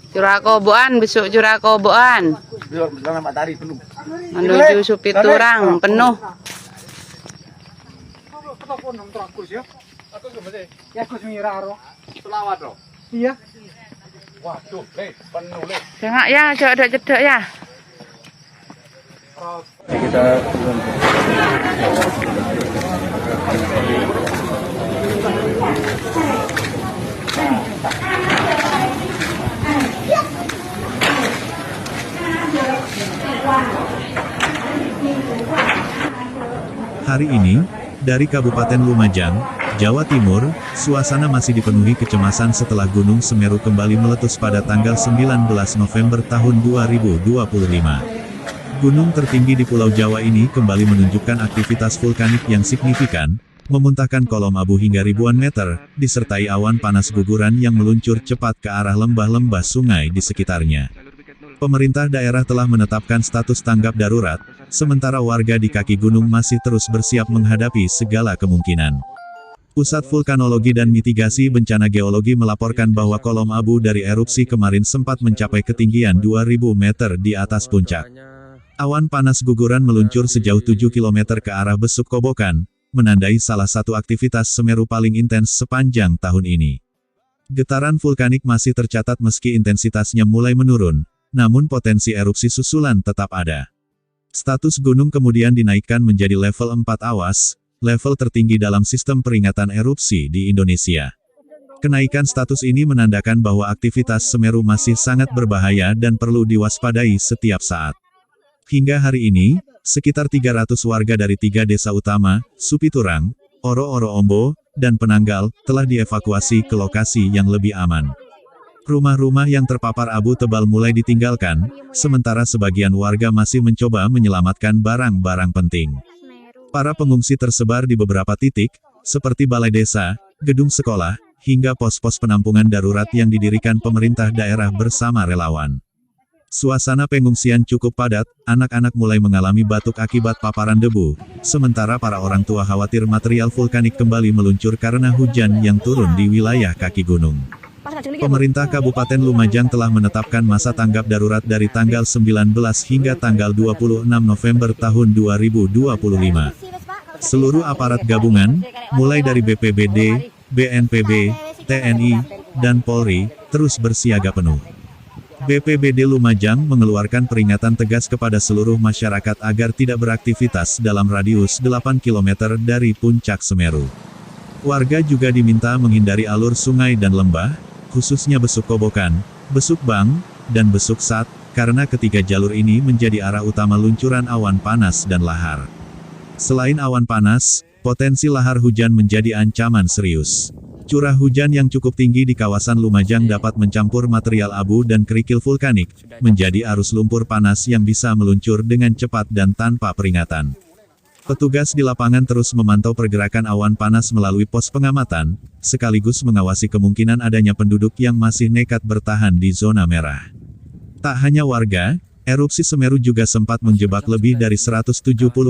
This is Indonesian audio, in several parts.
Curah Koboan, besok Curah Koboan. Menuju Supiturang penuh. Iya. Waduh, penuh Jangan ya, cedek ya. Kita Hari ini, dari Kabupaten Lumajang, Jawa Timur, suasana masih dipenuhi kecemasan setelah Gunung Semeru kembali meletus pada tanggal 19 November tahun 2025. Gunung tertinggi di Pulau Jawa ini kembali menunjukkan aktivitas vulkanik yang signifikan, memuntahkan kolom abu hingga ribuan meter, disertai awan panas guguran yang meluncur cepat ke arah lembah-lembah sungai di sekitarnya. Pemerintah daerah telah menetapkan status tanggap darurat, sementara warga di kaki gunung masih terus bersiap menghadapi segala kemungkinan. Pusat Vulkanologi dan Mitigasi Bencana Geologi melaporkan bahwa kolom abu dari erupsi kemarin sempat mencapai ketinggian 2000 meter di atas puncak. Awan panas guguran meluncur sejauh 7 km ke arah Besuk Kobokan, menandai salah satu aktivitas Semeru paling intens sepanjang tahun ini. Getaran vulkanik masih tercatat meski intensitasnya mulai menurun, namun potensi erupsi susulan tetap ada. Status gunung kemudian dinaikkan menjadi level 4 awas, level tertinggi dalam sistem peringatan erupsi di Indonesia. Kenaikan status ini menandakan bahwa aktivitas Semeru masih sangat berbahaya dan perlu diwaspadai setiap saat. Hingga hari ini, sekitar 300 warga dari 3 desa utama, Supiturang, Oro-Oro Ombo, dan Penanggal, telah dievakuasi ke lokasi yang lebih aman. Rumah-rumah yang terpapar abu tebal mulai ditinggalkan, sementara sebagian warga masih mencoba menyelamatkan barang-barang penting. Para pengungsi tersebar di beberapa titik, seperti balai desa, gedung sekolah, hingga pos-pos penampungan darurat yang didirikan pemerintah daerah bersama relawan. Suasana pengungsian cukup padat, anak-anak mulai mengalami batuk akibat paparan debu, sementara para orang tua khawatir material vulkanik kembali meluncur karena hujan yang turun di wilayah kaki gunung. Pemerintah Kabupaten Lumajang telah menetapkan masa tanggap darurat dari tanggal 19 hingga tanggal 26 November tahun 2025. Seluruh aparat gabungan, mulai dari BPBD, BNPB, TNI, dan Polri, terus bersiaga penuh. BPBD Lumajang mengeluarkan peringatan tegas kepada seluruh masyarakat agar tidak beraktivitas dalam radius 8 km dari puncak Semeru. Warga juga diminta menghindari alur sungai dan lembah, khususnya Besuk Kobokan, Besuk Bang, dan Besuk Sat, karena ketiga jalur ini menjadi arah utama luncuran awan panas dan lahar. Selain awan panas, potensi lahar hujan menjadi ancaman serius. Curah hujan yang cukup tinggi di kawasan Lumajang dapat mencampur material abu dan kerikil vulkanik, menjadi arus lumpur panas yang bisa meluncur dengan cepat dan tanpa peringatan. Petugas di lapangan terus memantau pergerakan awan panas melalui pos pengamatan, sekaligus mengawasi kemungkinan adanya penduduk yang masih nekat bertahan di zona merah. Tak hanya warga, erupsi Semeru juga sempat menjebak lebih dari 170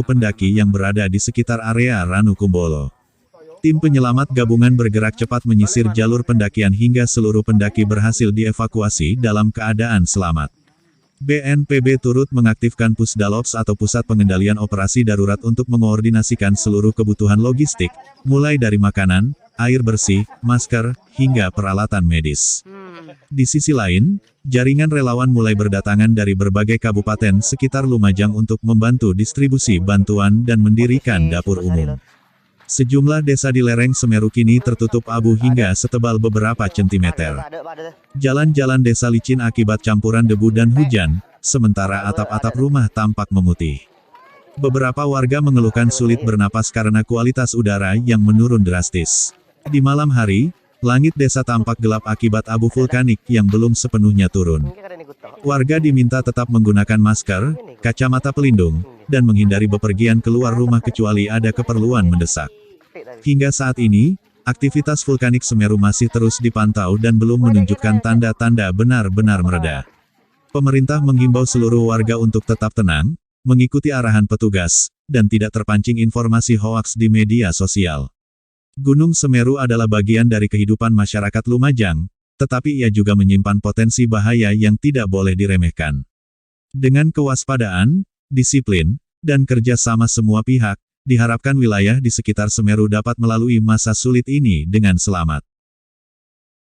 pendaki yang berada di sekitar area Ranukumbolo. Tim penyelamat gabungan bergerak cepat menyisir jalur pendakian hingga seluruh pendaki berhasil dievakuasi dalam keadaan selamat. BNPB turut mengaktifkan Pusdalops atau Pusat Pengendalian Operasi Darurat untuk mengoordinasikan seluruh kebutuhan logistik, mulai dari makanan, air bersih, masker, hingga peralatan medis. Di sisi lain, jaringan relawan mulai berdatangan dari berbagai kabupaten sekitar Lumajang untuk membantu distribusi bantuan dan mendirikan dapur umum. Sejumlah desa di lereng Semeru kini tertutup abu hingga setebal beberapa sentimeter. Jalan-jalan desa licin akibat campuran debu dan hujan, sementara atap-atap rumah tampak memutih. Beberapa warga mengeluhkan sulit bernapas karena kualitas udara yang menurun drastis. Di malam hari, langit desa tampak gelap akibat abu vulkanik yang belum sepenuhnya turun. Warga diminta tetap menggunakan masker, kacamata pelindung, dan menghindari bepergian keluar rumah kecuali ada keperluan mendesak. Hingga saat ini, aktivitas vulkanik Semeru masih terus dipantau dan belum menunjukkan tanda-tanda benar-benar mereda. Pemerintah menghimbau seluruh warga untuk tetap tenang, mengikuti arahan petugas, dan tidak terpancing informasi hoaks di media sosial. Gunung Semeru adalah bagian dari kehidupan masyarakat Lumajang, Tetapi ia juga menyimpan potensi bahaya yang tidak boleh diremehkan. Dengan kewaspadaan, disiplin, dan kerja sama semua pihak, diharapkan wilayah di sekitar Semeru dapat melalui masa sulit ini dengan selamat.